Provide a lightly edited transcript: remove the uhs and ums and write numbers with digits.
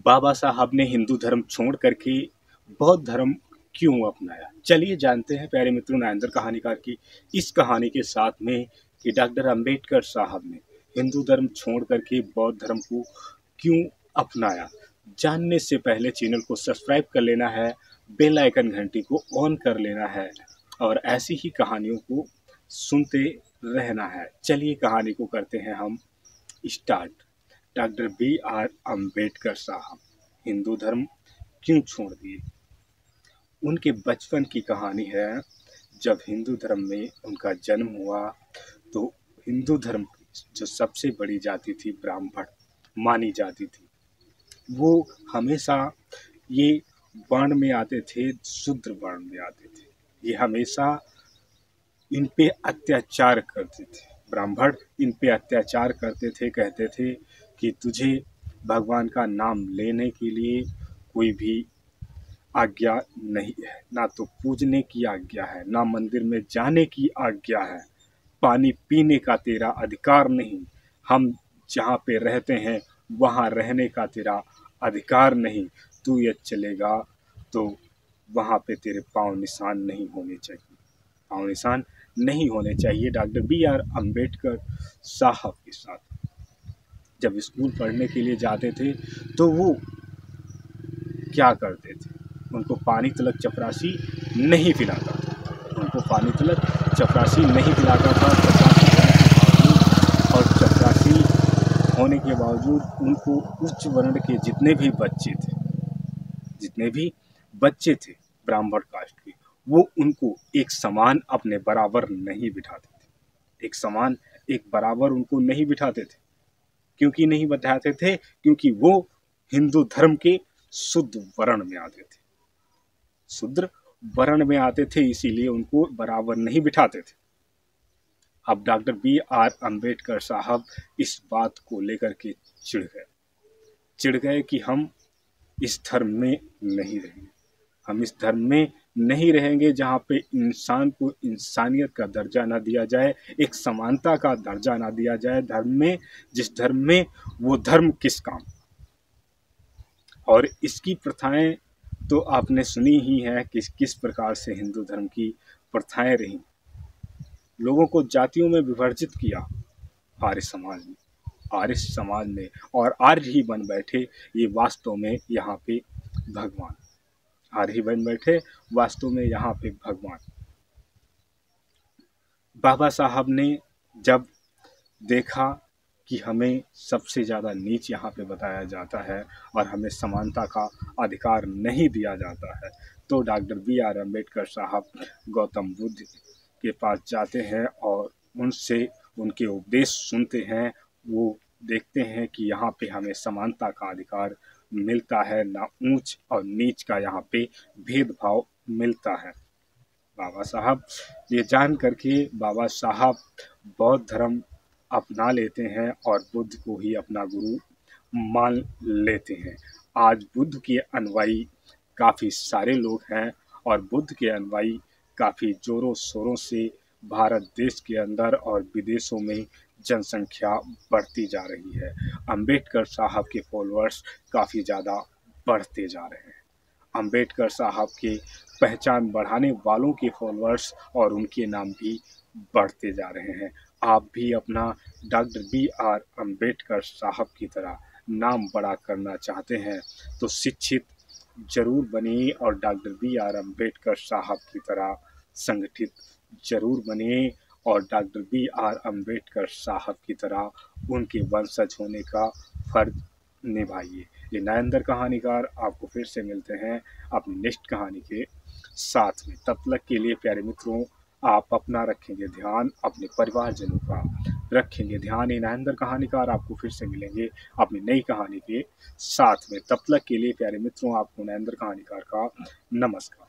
बाबा साहब ने हिंदू धर्म छोड़ करके बौद्ध धर्म क्यों अपनाया? चलिए जानते हैं प्यारे मित्रों नरेंद्र कहानीकार की इस कहानी के साथ में कि डॉक्टर अंबेडकर साहब ने हिंदू धर्म छोड़ करके बौद्ध धर्म को क्यों अपनाया। जानने से पहले चैनल को सब्सक्राइब कर लेना है, बेल आइकन घंटी को ऑन कर लेना है और ऐसी ही कहानियों को सुनते रहना है। चलिए कहानी को करते हैं हम स्टार्ट। Doctor B.R. अम्बेडकर साहब हिंदू धर्म क्यों छोड़ दिए? उनके बचपन की कहानी है। जब हिंदू धर्म में उनका जन्म हुआ तो हिंदू धर्म की जो सबसे बड़ी जाति थी ब्राह्मण मानी जाती थी, वो हमेशा ये वर्ण में आते थे, शूद्र वर्ण में आते थे। ये हमेशा इन पे अत्याचार करते थे। ब्राह्मण इन पे अत्याचार करते थे, कहते थे कि तुझे भगवान का नाम लेने के लिए कोई भी आज्ञा नहीं है, ना तो पूजने की आज्ञा है, ना मंदिर में जाने की आज्ञा है, पानी पीने का तेरा अधिकार नहीं, हम जहाँ पे रहते हैं वहाँ रहने का तेरा अधिकार नहीं, तू ये चलेगा तो वहाँ पे तेरे पाँव निशान नहीं होने चाहिए, पाँव निशान नहीं होने चाहिए। Doctor B.R. अम्बेडकर साहब के साथ जब स्कूल पढ़ने के लिए जाते थे तो वो क्या करते थे, उनको पानी तलक चपरासी नहीं पिलाता था, उनको पानी तलक चपरासी नहीं पिलाता था। और चपरासी होने के बावजूद उनको उच्च वर्ण के जितने भी बच्चे थे ब्राह्मण कास्ट के, वो उनको एक समान अपने बराबर नहीं बिठाते थे, एक बराबर उनको नहीं बिठाते थे। क्योंकि नहीं बिठाते थे? क्योंकि वो हिंदू धर्म के शुद्ध वर्ण में आते थे, शूद्र वर्ण में आते थे, इसीलिए उनको बराबर नहीं बिठाते थे। अब डॉक्टर B.R. अम्बेडकर साहब इस बात को लेकर के चिढ़ गए कि हम इस धर्म में नहीं रहेंगे, हम इस धर्म में नहीं रहेंगे जहाँ पे इंसान को इंसानियत का दर्जा ना दिया जाए, एक समानता का दर्जा ना दिया जाए धर्म में, जिस धर्म में वो धर्म किस काम। और इसकी प्रथाएं तो आपने सुनी ही है कि किस प्रकार से हिंदू धर्म की प्रथाएं रहीं। लोगों को जातियों में विभाजित किया आर्य समाज ने और आर्य ही बन बैठे ये वास्तव में यहाँ पे भगवान, आर्य ही बन बैठे वास्तव में यहाँ पे भगवान। बाबा साहब ने जब देखा कि हमें सबसे ज़्यादा नीच यहाँ पे बताया जाता है और हमें समानता का अधिकार नहीं दिया जाता है, तो डॉक्टर B.R. अम्बेडकर साहब गौतम बुद्ध के पास जाते हैं और उनसे उनके उपदेश सुनते हैं। वो देखते हैं कि यहाँ पे हमें समानता का अधिकार मिलता है, ना ऊंच और नीच का यहाँ पे भेदभाव मिलता है। बाबा साहब ये जान करके बाबा साहब बौद्ध धर्म अपना लेते हैं और बुद्ध को ही अपना गुरु मान लेते हैं। आज बुद्ध के अनुयायी काफ़ी सारे लोग हैं और बुद्ध के अनुयायी काफ़ी ज़ोरों शोरों से भारत देश के अंदर और विदेशों में जनसंख्या बढ़ती जा रही है। अम्बेडकर साहब के फॉलोअर्स काफ़ी ज़्यादा बढ़ते जा रहे हैं। अम्बेडकर साहब के पहचान बढ़ाने वालों के फॉलोअर्स और उनके नाम भी बढ़ते जा रहे हैं। आप भी अपना डॉक्टर B.R. अम्बेडकर साहब की तरह नाम बड़ा करना चाहते हैं तो शिक्षित जरूर बनिए और डॉक्टर B.R. अम्बेडकर साहब की तरह संगठित जरूर बनिए और डॉक्टर B.R. अम्बेडकर साहब की तरह उनके वंशज होने का फर्ज निभाइए। ये नरेंद्र कहानीकार आपको फिर से मिलते हैं अपनी नेक्स्ट कहानी के साथ में। तब तक के लिए प्यारे मित्रों, आप अपना रखेंगे ध्यान, अपने परिवारजनों का रखेंगे ध्यान। ये नरेंद्र कहानीकार आपको फिर से मिलेंगे अपनी नई कहानी के साथ में। तब तक के लिए प्यारे मित्रों, आपको नरेंद्र कहानीकार का नमस्कार।